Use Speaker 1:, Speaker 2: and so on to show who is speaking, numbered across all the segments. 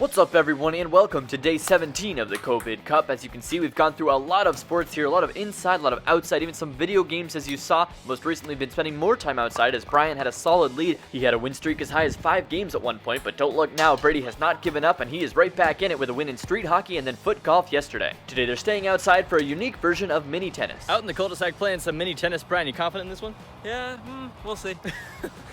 Speaker 1: What's up everyone and welcome to day 17 of the COVID Cup. As you can see, we've gone through a lot of sports here, a lot of inside, a lot of outside, even some video games as you saw. Most recently been spending more time outside as Brian had a solid lead. He had a win streak as high as 5 games at one point, but don't look now, Brady has not given up and he is right back in it with a win in street hockey and then foot golf yesterday. Today they're staying outside for a unique version of mini tennis.
Speaker 2: Out in the cul-de-sac playing some mini tennis. Brian, you confident in this one?
Speaker 3: Yeah, we'll see.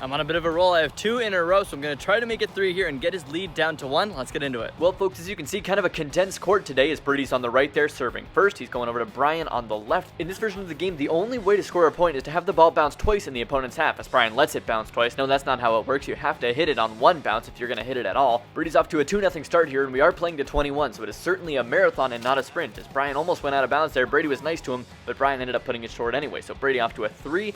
Speaker 2: I'm on a bit of a roll. I have 2 in a row, so I'm going to try to make it 3 here and get his lead down to 1. Let's get into it.
Speaker 1: Well folks, as you can see, kind of a condensed court today as Brady's on the right there serving. First, he's going over to Brian on the left. In this version of the game, the only way to score a point is to have the ball bounce twice in the opponent's half, as Brian lets it bounce twice. No, that's not how it works. You have to hit it on one bounce if you're going to hit it at all. Brady's off to a 2-0 start here, and we are playing to 21, so it is certainly a marathon and not a sprint. As Brian almost went out of bounds there, Brady was nice to him, but Brian ended up putting it short anyway. So Brady off to a 3-0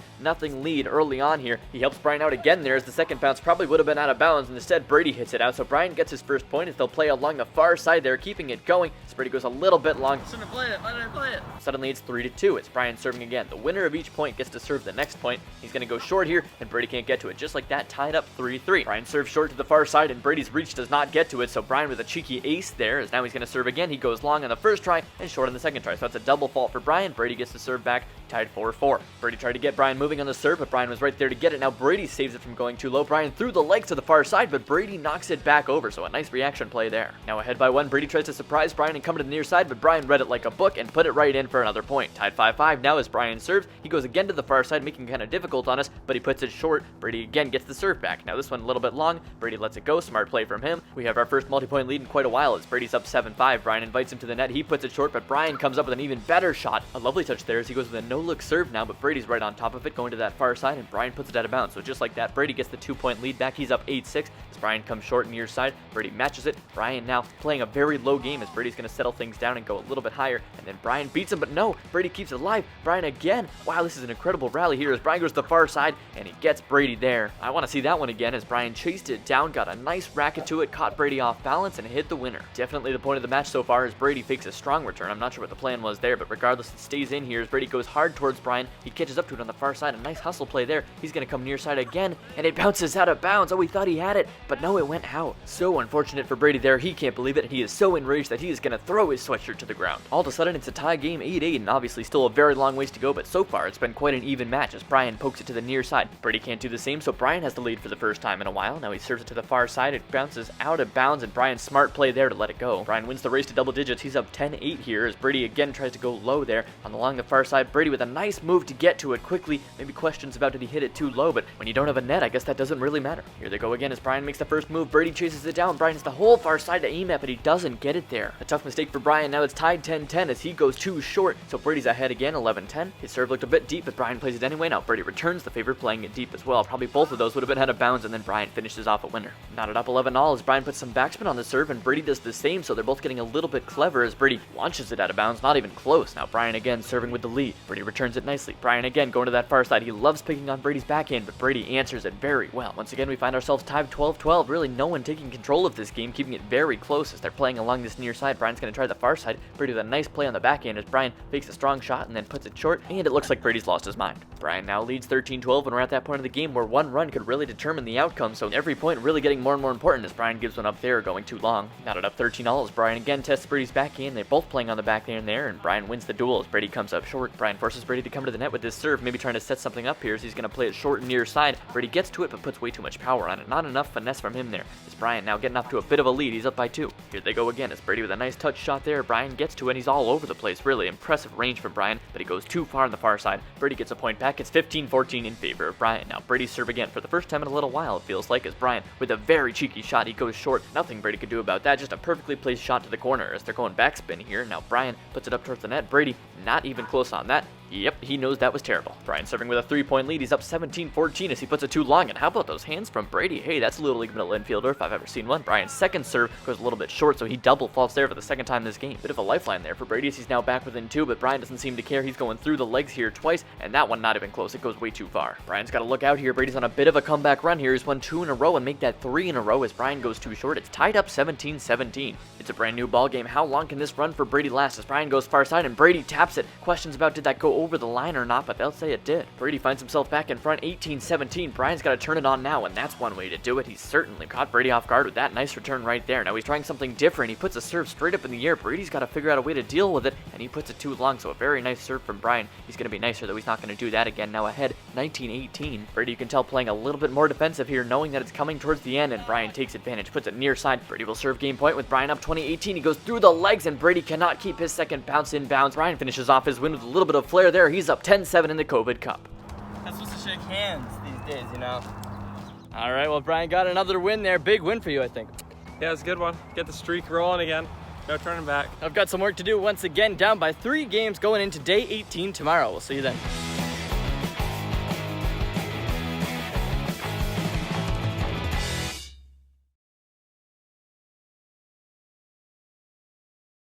Speaker 1: lead early on here. He helps Brian out again there as the second bounce probably would have been out of bounds, and instead Brady hits it out. So Brian gets his first point as they'll play along the far side there, keeping it going. As Brady goes a little bit long.
Speaker 3: Shouldn't have played it. Why did I play it?
Speaker 1: Suddenly it's 3-2. It's Brian serving again. The winner of each point gets to serve the next point. He's going to go short here, and Brady can't get to it. Just like that, tied up 3-3. Brian serves short to the far side, and Brady's reach does not get to it. So Brian with a cheeky ace there, as now he's going to serve again. He goes long on the first try and short on the second try. So that's a double fault for Brian. Brady gets to serve back, tied 4-4. Brady tried to get Brian moving on the serve, but Brian was right there to get it. Now Brady saves it from going too low. Brian threw the legs to the far side, but Brady knocks it back over. So a nice reaction play there. Now ahead by 1, Brady tries to surprise Brian and come to the near side, but Brian read it like a book and put it right in for another point. Tied 5-5 now as Brian serves. He goes again to the far side, making it kind of difficult on us, but he puts it short. Brady again gets the serve back. Now this one a little bit long. Brady lets it go. Smart play from him. We have our first multi-point lead in quite a while as Brady's up 7-5. Brian invites him to the net. He puts it short, but Brian comes up with an even better shot. A lovely touch there as he goes with a no-look serve now, but Brady's right on top of it, going to that far side, and Brian puts it out of bounds. So just like that, Brady gets the 2-point lead back. He's up 8-6 as Brian comes short near side. Brady matches it. Brian now playing a very low game as Brady's going to settle things down and go a little bit higher, and then Brian beats him, but no, Brady keeps it alive. Brian again. Wow, this is an incredible rally here as Brian goes to the far side, and he gets Brady there. I want to see that one again as Brian chased it down, got a nice racket to it, caught Brady off balance, and hit the winner. Definitely the point of the match so far as Brady fakes a strong return. I'm not sure what the plan was there, but regardless, it stays in here as Brady goes hard towards Brian. He catches up to it on the far side. A nice hustle play there. He's going to come near side again, and it bounces out of bounds. Oh, we thought he had it, but no, it went out. So unfortunate for Brady there. He can't believe it. He is so enraged that he is going to throw his sweatshirt to the ground. All of a sudden, it's a tie game, 8-8, and obviously still a very long ways to go, but so far, it's been quite an even match as Brian pokes it to the near side. Brady can't do the same, so Brian has the lead for the first time in a while. Now he serves it to the far side. It bounces out of bounds, and Brian's smart play there to let it go. Brian wins the race to double digits. He's up 10-8 here as Brady again tries to go low there along the far side. Brady with a nice move to get to it quickly. Maybe questions about did he hit it too low, but when you don't have a net, I guess that doesn't really matter. Here they go again as Brian makes the first move. Brady chases it down. Brian has the whole far side to aim at, but he doesn't get it there. A tough mistake for Brian. Now it's tied 10-10 as he goes too short, so Brady's ahead again, 11-10. His serve looked a bit deep, but Brian plays it anyway. Now Brady returns the favor, playing it deep as well. Probably both of those would have been out of bounds, and then Brian finishes off a winner. Knotted up 11-all as Brian puts some backspin on the serve, and Brady does the same, so they're both getting a little bit clever as Brady launches it out of bounds, not even close. Now Brian again serving with the lead. Brady returns it nicely. Brian again going to that far side. He loves picking on Brady's backhand, but Brady answers it very well. Once again, we find ourselves tied 12-12. Really no one taking control of this game, keeping it very close as they're playing along this near side. Brian's going to try the far side. Brady with a nice play on the backhand as Brian fakes a strong shot and then puts it short, and it looks like Brady's lost his mind. Brian now leads 13-12 when we're at that point of the game where one run could really determine the outcome, so every point really getting more and more important as Brian gives one up there going too long. Knotted up 13-all as Brian again tests Brady's backhand. They're both playing on the backhand there, and Brian wins the duel as Brady comes up short. Brian forces Brady to come to the net with this serve, maybe trying to set something up here as he's going to play it short and near side. Brady gets to it but puts way too much power on it. Not enough finesse from him there. As Brian now getting off to a bit of a lead. He's up by 2. Here they go again as Brady with a nice touch shot there. Brian gets to it and he's all over the place. Really impressive range from Brian, but he goes too far on the far side. Brady gets a point back. It's 15-14 in favor of Brian. Now Brady's serve again for the first time in a little while, it feels like, as Brian with a very cheeky shot. He goes short. Nothing Brady could do about that. Just a perfectly placed shot to the corner as they're going backspin here. Now Brian puts it up towards the net. Brady not even close on that. Yep, he knows that was terrible. Brian serving with a 3-point lead. He's up 17-14 as he puts it too long. And how about those hands from Brady? Hey, that's a Little League middle infielder if I've ever seen one. Brian's second serve goes a little bit short, so he double faults there for the second time this game. Bit of a lifeline there for Brady as he's now back within 2, but Brian doesn't seem to care. He's going through the legs here twice, and that one not even close. It goes way too far. Brian's got to look out here. Brady's on a bit of a comeback run here. He's won 2 in a row and make that 3 in a row as Brian goes too short. It's tied up 17-17. It's a brand new ball game. How long can this run for Brady last? As Brian goes far side and Brady taps it. Questions about did that go over the line or not, but they'll say it did. Brady finds himself back in front 18-17. Brian's got to turn it on now, and that's one way to do it. He's certainly caught Brady off guard with that nice return right there. Now he's trying something different. He puts a serve straight up in the air. Brady's got to figure out a way to deal with it, and he puts it too long, so a very nice serve from Brian. He's going to be nicer, though he's not going to do that again. Now ahead 19-18. Brady, you can tell, playing a little bit more defensive here, knowing that it's coming towards the end, and Brian takes advantage, puts it near side. Brady will serve game point with Brian up 20-18. He goes through the legs, and Brady cannot keep his second bounce inbounds. Brian finishes off his win with a little bit of flair there. He's up 10-7 in the COVID Cup.
Speaker 2: Not supposed to shake hands these days, you know. All right, well, Brian got another win there. Big win for you, I think.
Speaker 3: Yeah, it's a good one. Get the streak rolling again. No turning back.
Speaker 2: I've got some work to do once again, down by 3 games going into day 18 tomorrow. We'll see you then.